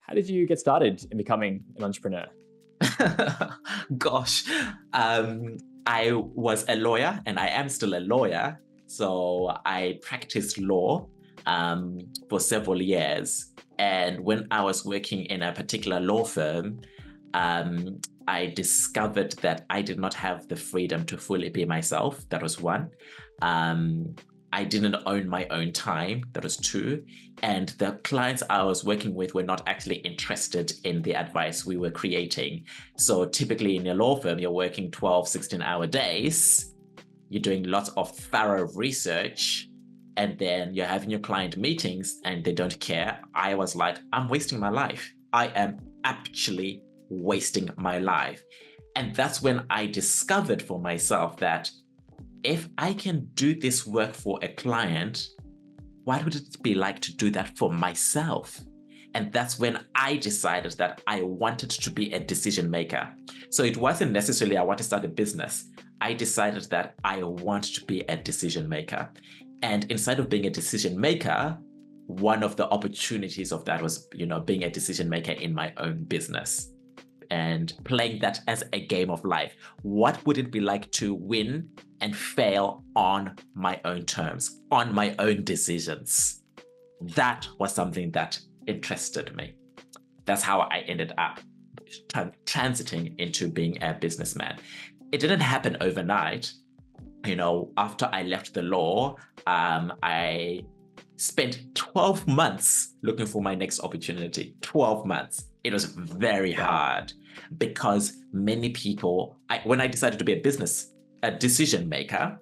how did you get started in becoming an entrepreneur? Gosh, I was a lawyer and I am still a lawyer. So I practiced law for several years. And when I was working in a particular law firm, I discovered that I did not have the freedom to fully be myself. That was one. I didn't own my own time. That was two. And the clients I was working with were not actually interested in the advice we were creating. So typically in a law firm, you're working 12, 16-hour days. You're doing lots of thorough research. And then you're having your client meetings and they don't care. I was like, I'm wasting my life. I am actually wasting my life. And that's when I discovered for myself that if I can do this work for a client, what would it be like to do that for myself? And that's when I decided that I wanted to be a decision maker. So it wasn't necessarily I want to start a business. I decided that I want to be a decision maker. And inside of being a decision maker, one of the opportunities of that was, being a decision maker in my own business and playing that as a game of life. What would it be like to win and fail on my own terms, on my own decisions? That was something that interested me. That's how I ended up transiting into being a businessman. It didn't happen overnight. After I left the law, I spent 12 months looking for my next opportunity. 12 months. It was very hard because many people, when I decided to be a decision maker,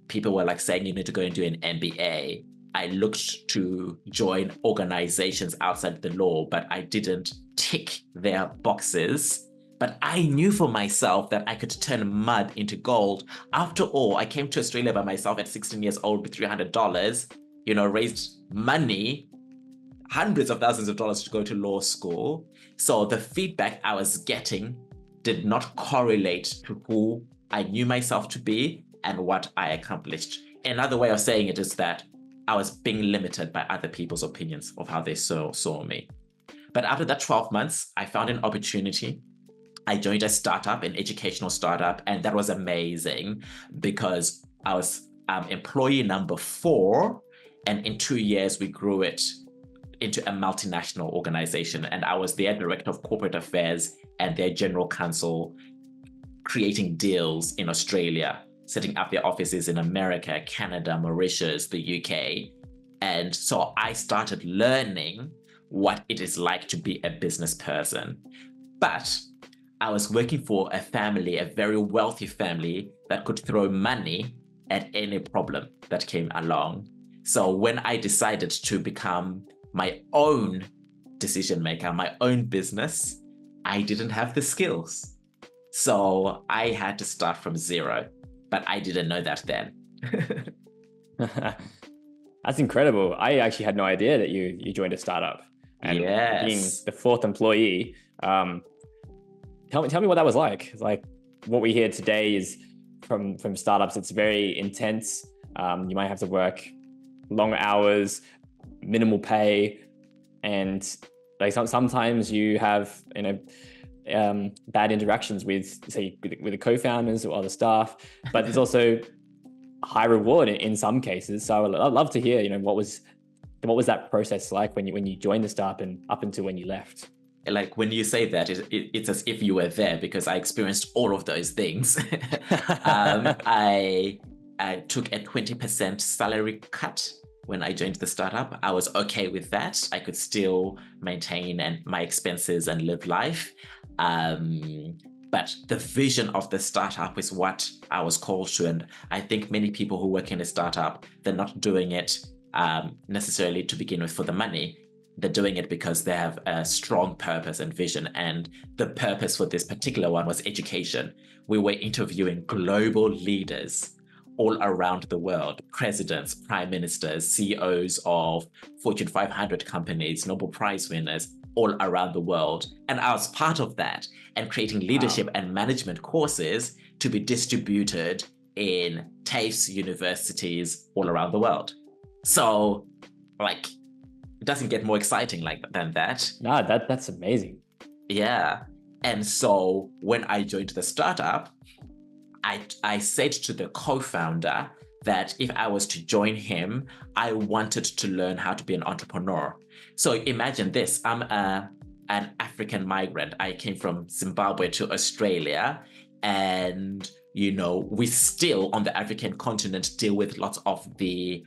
people were like saying you need to go and do an MBA. I looked to join organizations outside the law, but I didn't tick their boxes. But I knew for myself that I could turn mud into gold. After all, I came to Australia by myself at 16 years old with $300, raised money, hundreds of thousands of dollars to go to law school. So the feedback I was getting did not correlate to who I knew myself to be and what I accomplished. Another way of saying it is that I was being limited by other people's opinions of how they saw me. But after that 12 months, I found an opportunity. I joined a startup, an educational startup, and that was amazing because I was employee number 4, and in 2 years, we grew it into a multinational organization, and I was their director of corporate affairs and their general counsel, creating deals in Australia, setting up their offices in America, Canada, Mauritius, the UK. And so I started learning what it is like to be a business person. But I was working for a family, a very wealthy family that could throw money at any problem that came along. So when I decided to become my own decision maker, my own business, I didn't have the skills. So I had to start from zero, but I didn't know that then. That's incredible. I actually had no idea that you joined a startup. And yes. Being the 4th employee, tell me what that was like. Like what we hear today is from startups, it's very intense. You might have to work long hours, minimal pay, and like sometimes you have bad interactions with the co-founders or other staff, but there's also high reward in some cases. So I'd love to hear what was that process like when you joined the startup and up until when you left. Like when you say that, it's as if you were there because I experienced all of those things. I took a 20% salary cut when I joined the startup. I was okay with that. I could still maintain my expenses and live life. But the vision of the startup is what I was called to. And I think many people who work in a startup, they're not doing it necessarily to begin with for the money. They're doing it because they have a strong purpose and vision. And the purpose for this particular one was education. We were interviewing global leaders all around the world, presidents, prime ministers, CEOs of Fortune 500 companies, Nobel Prize winners, all around the world. And I was part of that and creating leadership and management courses to be distributed in TAFEs universities all around the world. So It doesn't get more exciting than that. Nah, that's amazing. Yeah. And so when I joined the startup, I said to the co-founder that if I was to join him, I wanted to learn how to be an entrepreneur. So imagine this, I'm an African migrant. I came from Zimbabwe to Australia, and we still on the African continent deal with lots of the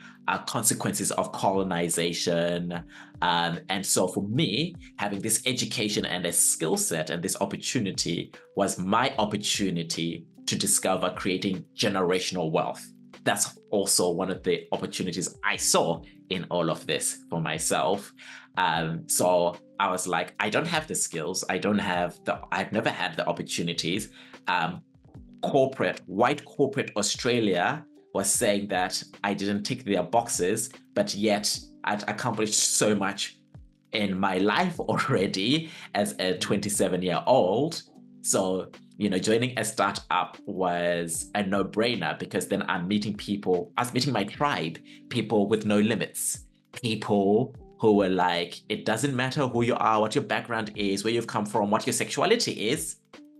consequences of colonization. And so for me, having this education and a skill set and this opportunity was my opportunity to discover creating generational wealth. That's also one of the opportunities I saw in all of this for myself. So I was like, I don't have the skills. I've never had the opportunities. White corporate Australia was saying that I didn't tick their boxes, but yet I'd accomplished so much in my life already as a 27-year-old. So, joining a startup was a no-brainer, because then I'm meeting people. I was meeting my tribe, people with no limits, people who were like, it doesn't matter who you are, what your background is, where you've come from, what your sexuality is.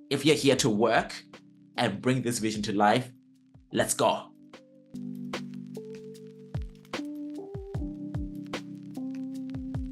If you're here to work and bring this vision to life, let's go.